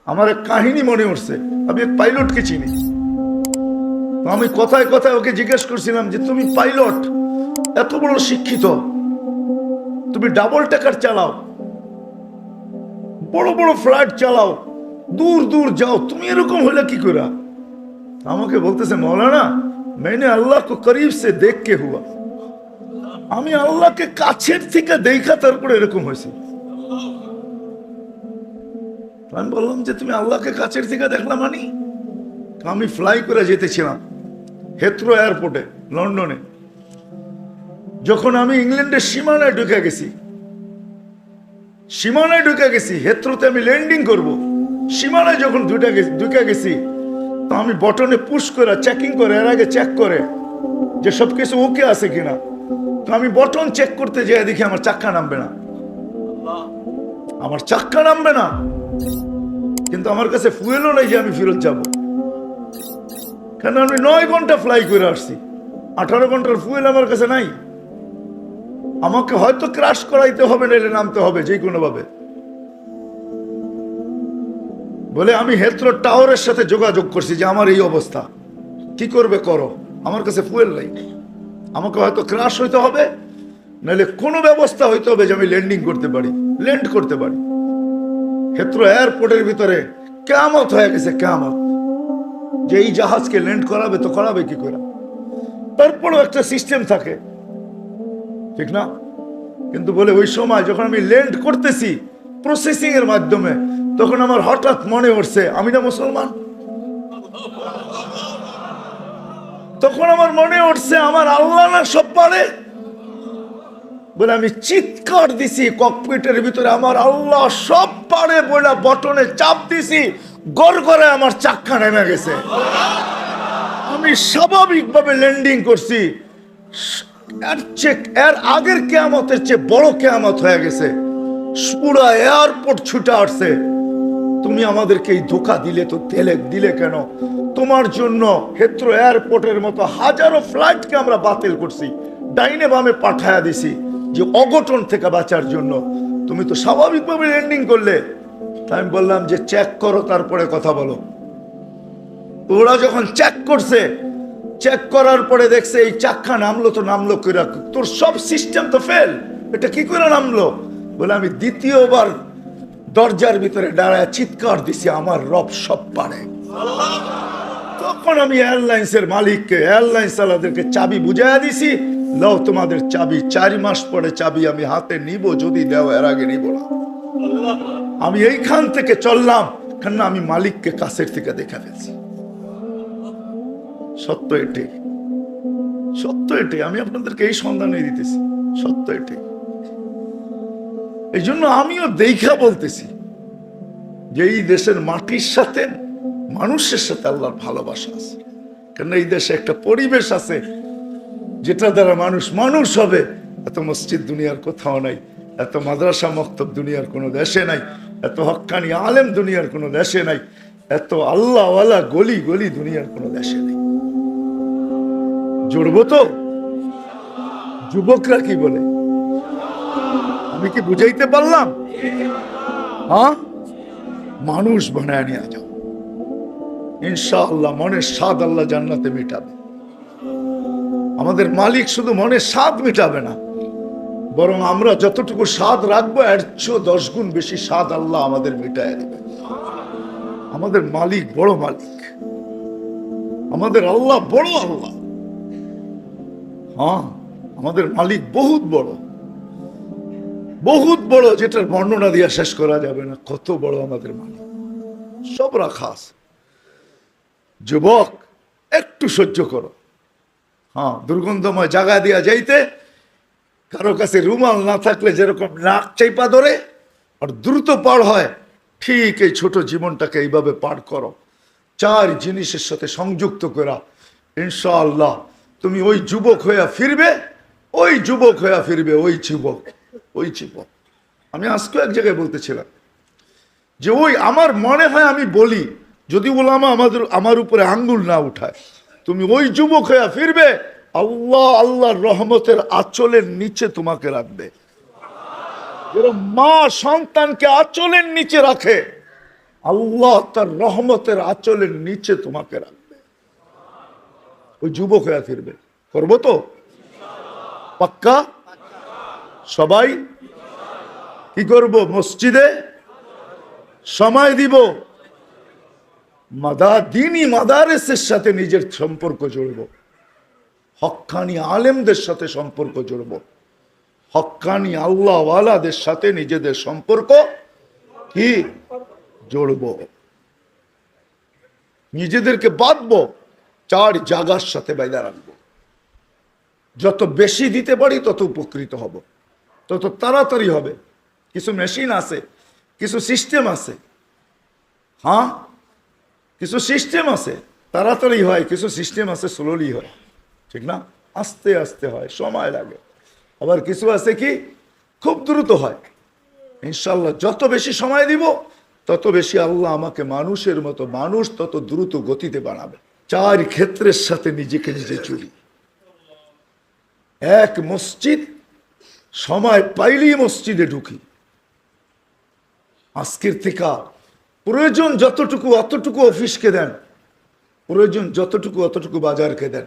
আমার এক কাহিনী মনে উঠছে। আমি এক পাইলটকে চিনি। তো আমি কথায় কথায় ওকে জিজ্ঞেস করছিলাম যে তুমি পাইলট, এত বড় শিক্ষিত, তুমি ডাবল টেকার চালাও, বড় বড় ফ্লাইট চালাও, দূর দূর যাও, তুমি এরকম হলে কি করে? আমাকে বলতেছে মৌলানা, मैंने अल्लाह को करीब से देख के हुआ। আমি আল্লাহকে কাছের থেকে দেখা তারপরে এরকম হয়েছে। আমি বললাম যে তুমি আল্লাহকে কাছের থেকে দেখলাম মানি? আমি ফ্লাই করে যেতেছিলাম হেথ্রো এয়ারপোর্টে লন্ডনে। যখন আমি ইংল্যান্ডের সীমানায় ঢুকে গেছি, হেথ্রোতে আমি ল্যান্ডিং করব, সীমানায় যখন ঢুকে গেছি, তো আমি বটনে পুশ করে চেকিং করে, এর আগে চেক করে যে সবকিছু ওকে আছে কিনা। তো আমি বটন চেক করতে যেয়ে দেখি আমার চাক্কা নামবে না, কিন্তু আমার কাছে ফুয়েলও নাই যে আমি ফেরত যাব। কেন আমি 9 ঘন্টা ফ্লাই করে আসছি, 18 ঘন্টার ফুয়েল আমার কাছে নাই। আমাকে হয়তো ক্রাশ করাইতে হবে, নাইলে নামতে হবে যে কোনো ভাবে। বলে আমি হেথ্রো টাওয়ারের সাথে যোগাযোগ করছি যে আমার এই অবস্থা, কি করবে করো, আমার কাছে ফুয়েল নাই। আমাকে হয়তো ক্রাশ হইতে হবে, নাহলে কোনো ব্যবস্থা হইতে হবে যে আমি ল্যান্ড করতে পারি। হেথ্রো এয়ারপোর্টের ভিতরে কিয়ামত হয়ে গেছে, কিয়ামত। যে এই জাহাজকে ল্যান্ড করাবে তো করাবে কি করে? তারপরেও একটা সিস্টেম থাকে, ঠিক না? কিন্তু বলে ওই সময় যখন আমি ল্যান্ড করতেছি প্রসেসিং এর মাধ্যমে, তখন আমার হঠাৎ মনে উঠছে আমি না মুসলমান। তখন আমার মনে উঠছে আমার আল্লাহ না সব পারে। বলে আমি চিৎকার দিছি ককপিটের ভিতরে, আমার আল্লাহ সব পারে বলে বটনে চাপ দিছি, গড়গড়ে আমার চাক্কা নেমে গেছে। আমি স্বাভাবিকভাবে ল্যান্ডিং করছি। এর আগের কিয়ামতের চেয়ে বড় কিয়ামত হয়ে গেছে। পুরা এয়ারপোর্ট ছুটে আসছে, তুমি আমাদেরকে এই ধোঁকা দিলে তো দিলে কেন? তোমার জন্য হেথ্রো এয়ারপোর্টের মতো হাজারো ফ্লাইটকে আমরা বাতিল করছি, ডাইনে বামে পাঠায়া দিছি যে অঘটন থেকে বাঁচার জন্য। তুমি তো স্বাভাবিকভাবে ল্যান্ডিং করলে। তাই আমি বললাম যে চেক করো, তারপরে কথা বলো। ওরা যখন চেক করছে, চেক করার পরে দেখছে এই চাক্কা নামলো করে, তোর সব সিস্টেম তো ফেল, এটা কি করে নামলো? বলে আমি দ্বিতীয়বার দরজার ভিতরে দাঁড়ায় চিৎকার দিছি আমার রব সব পারে। তখন আমি এয়ারলাইন্সের মালিককে, এয়ারলাইন্স চালাদেরকে চাবি বুঝাইয়া দিছি, লও তোমাদের চাবি, 4 মাস পরে চাবি আমি হাতে নিব, যদি দেও, এর আগে নিব না। আমি এইখান থেকে চললাম, কেন আমি মালিককে কাছের থেকে দেখা ফেলছি। সত্য এটাই, আমি আপনাদেরকে এই সন্ধানে দিতেছি, সত্য এটাই। এই জন্য আমিও দেখা বলতেছি যে এই দেশের মাটির সাথে, মানুষের সাথে আল্লাহর ভালোবাসা আছে। কেন এই দেশে একটা পরিবেশ আছে যেটা দ্বারা মানুষ হবে। এত মসজিদ দুনিয়ার কোথাও নাই, এত মাদ্রাসা মক্তব দুনিয়ার কোনো দেশে নাই, এত হক্কানি আলেম দুনিয়ার কোনো দেশে নাই, এত আল্লাহওয়ালা গলি গলি দুনিয়ার কোনো দেশে নেই। জড়বো তো? যুবকরা কি বলে? আমি কি বুঝাইতে পারলাম? হ্যাঁ, মানুষ বানায় নিয়ে যাও, ইনশাআল্লাহ মনের স্বাদ আল্লাহ জান্নাতে মিটাবে। আমাদের মালিক শুধু মনের স্বাদ মিটাবে না, বরং আমরা যতটুকু স্বাদ রাখবো এর চেয়ে 10 গুণ বেশি স্বাদ আল্লাহ আমাদের মিটায় দেবে। আমাদের মালিক বড় মালিক, আমাদের আল্লাহ বড় আল্লাহ। হ্যাঁ, আমাদের মালিক বহুত বড়, যেটার বর্ণনা দিয়ে শেষ করা যাবে না। কত বড় আমাদের মালিক, সব রাখা আছে। যুবক, একটু সহ্য করো। হ্যাঁ, দুর্গন্ধময় জায়গা দিয়া যাইতে কারো কাছে রুমাল না থাকলে যেরকম নাক চাইপা ধরে আর দ্রুত পার হয়, ঠিক এই ছোট জীবনটাকে এইভাবে পার করো, 4 জিনিসের সাথে সংযুক্ত করা। ইনশাআল্লাহ তুমি ওই যুবক হইয়া ফিরবে। আমি আজকে এক জায়গায় বলতেছিলাম যে ওই আমার মনে হয়, আমি বলি যদি ওলামা আমার উপরে আঙ্গুল না উঠায়, তুমি ওই যুবক হইয়া ফিরবে। আল্লাহর রহমতের আঁচলের নিচে তোমাকে রাখবে। যেরকম মা সন্তানকে আঁচলের নিচে রাখে, আল্লাহ তার রহমতের আঁচলের নিচে তোমাকে রাখবে, ওই যুবক হয়ে ফিরবে। করবো তো পাক্কা? সবাই কি করব? মসজিদে সময় দিব, দিনী মাদারেসের সাথে নিজের সম্পর্ক জুড়ব, হক্কানি আলেমদের সাথে সম্পর্ক জুড়ব, হক্কানি আল্লাহওয়ালাদের সাথে নিজেদের সম্পর্ক কি জুড়ব, নিজেদেরকে বাঁধবো, চার জায়গার সাথে বাইদা রাখবো। যত বেশি দিতে পারি তত উপকৃত হব, তত তাড়াতাড়ি হবে। কিছু মেশিন আছে, কিছু সিস্টেম আছে, হ্যাঁ কিছু সিস্টেম আছে তাড়াতাড়ি হয়, কিছু সিস্টেম আছে স্লোলি হয়, ঠিক না? আস্তে আস্তে হয়, সময় লাগে। আবার কিছু আছে কি খুব দ্রুত হয়। ইনশাল্লাহ যত বেশি সময় দিব তত বেশি আল্লাহ আমাকে মানুষের মতো, মানুষ তত দ্রুত গতিতে বানাবে। চার ক্ষেত্রের সাথে নিজেকে নিজে চুরি। এক, মসজিদ, সময় পাইলেই মসজিদে ঢুকি। আজকের থেকে প্রয়োজন যতটুকু অতটুকু অফিসকে দেন, প্রয়োজন যতটুকু অতটুকু বাজারকে দেন,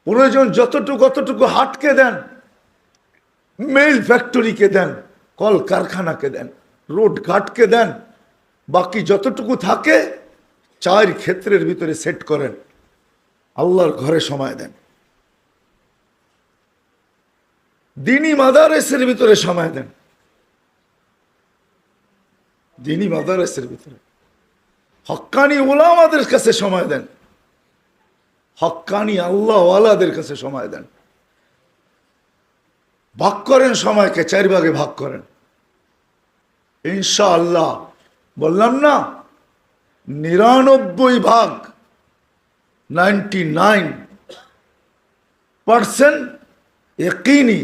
প্রয়োজন যতটুকু অতটুকু হাটকে দেন, মেইল ফ্যাক্টরিকে দেন, কল কারখানাকে দেন, রোড ঘাটকে দেন। বাকি যতটুকু থাকে চার ক্ষেত্রের ভিতরে সেট করেন, আল্লাহর ঘরে সময় দেন, দিনী মাদারেসের ভিতরে সময় দেন, দিনী মাদারেসের ভিতরে হক্কানি উলামাদের কাছে সময় দেন, হক্কানি আল্লাহওয়ালাদের কাছে সময় দেন। ভাগ করেন সময়কে, 4 ভাগে ভাগ করেন। ইনশাআল্লাহ বললাম না, 99 ভাগ 99% ইয়াকিনি,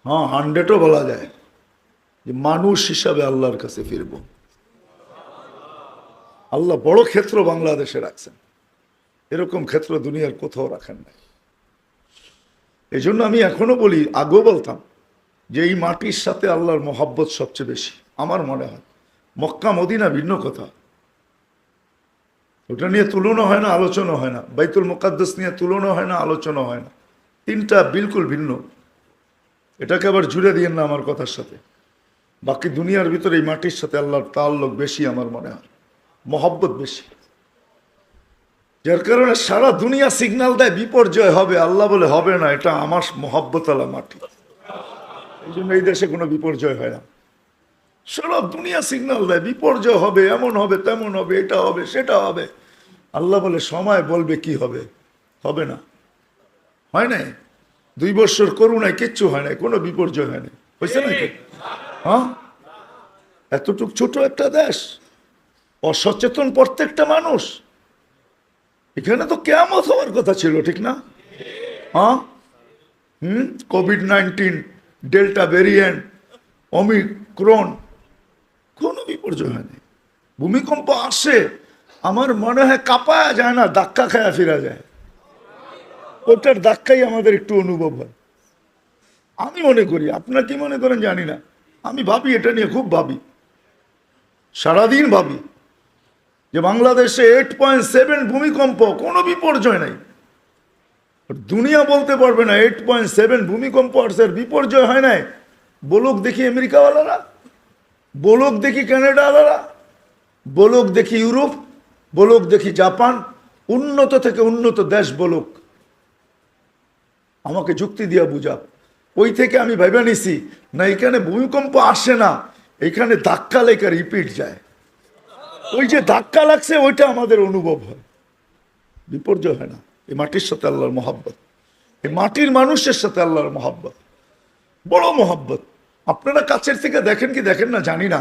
হ্যাঁ 100ও বলা যায় যে মানুষ হিসাবে আল্লাহর কাছে ফিরব। আল্লাহ বড় ক্ষেত্র বাংলাদেশে রাখছেন, এরকম ক্ষেত্র দুনিয়ার কোথাও রাখেন নাই। এই জন্য আমি এখনো বলি, আগেও বলতাম যে এই মাটির সাথে আল্লাহর মহব্বত সবচেয়ে বেশি আমার মনে হয়। মক্কা মদিনা ভিন্ন কথা, ওটা নিয়ে তুলনা হয় না, আলোচনা হয় না। বাইতুল মুকাদ্দাস নিয়ে তুলনা হয় না, আলোচনা হয় না। তিনটা বিলকুল ভিন্ন। এটাকে আবার জুড়ে দিয়েন না আমার কথার সাথে। বাকি দুনিয়ার ভিতরে এই মাটির সাথে আল্লাহর তাআল্লুক বেশি আমার মনে হয়, মহব্বত বেশি। যার কারণে সারা দুনিয়া সিগন্যাল দেয় বিপর্যয় হবে, আল্লাহ বলে হবে না, এটা আমার মহব্বত আলা মাটি। এই জন্য এই দেশে কোনো বিপর্যয় হয় না। সারা দুনিয়া সিগন্যাল দেয় বিপর্যয় হবে, এমন হবে, তেমন হবে, এটা হবে, সেটা হবে। আল্লাহ বলে সময় বলবে কি হবে, হবে না। হয় নাই 2 বছর করুণায় কিচ্ছু হয় নাই, কোনো বিপর্যয় হয় নাই, হয়েছে নাকি? হ্যাঁ, এতটুক ছোট একটা দেশ, অসচেতন প্রত্যেকটা মানুষ। এখানে তো কিয়ামত হওয়ার কথা ছিল, ঠিক না? হ্যাঁ, কোভিড-19, ডেল্টা ভেরিয়েন্ট, ওমিক্রন, কোনো বিপর্যয় হয়নি। ভূমিকম্প আসে, আমার মনে হয় কাঁপায়া যায় না, ধাক্কা খায়া ফিরা যায়। ওটার ধাক্কাই আমাদের একটু অনুভব হয়। আমি মনে করি, আপনারা কি মনে করেন জানি না, আমি ভাবি, এটা নিয়ে খুব ভাবি, সারাদিন ভাবি যে বাংলাদেশে 8.7 ভূমিকম্প, কোনো বিপর্যয় নাই। দুনিয়া বলতে পারবে না 8.7 ভূমিকম্প আসছে, বিপর্যয় হয় নাই। বলুক দেখি আমেরিকাওয়ালারা, বলুক দেখি কানাডাওয়ালারা, বলুক দেখি ইউরোপ, বলুক দেখি জাপান, উন্নত থেকে উন্নত দেশ বলুক, আমাকে যুক্তি দিয়া বুঝাক। ওই থেকে আমি ভাইবা নিছি না, এখানে ভূমিকম্প আসে না, এখানে ধাক্কা লেখা রিপিট যায়। ওই যে ধাক্কা লাগছে ওইটা আমাদের অনুভব হয়, বিপর্যয় হয় না। এই মাটির সাথে আল্লাহর মহব্বত, এই মাটির মানুষের সাথে আল্লাহর মহব্বত, বড় মহব্বত। আপনারা কাছের থেকে দেখেন কি দেখেন না জানি না,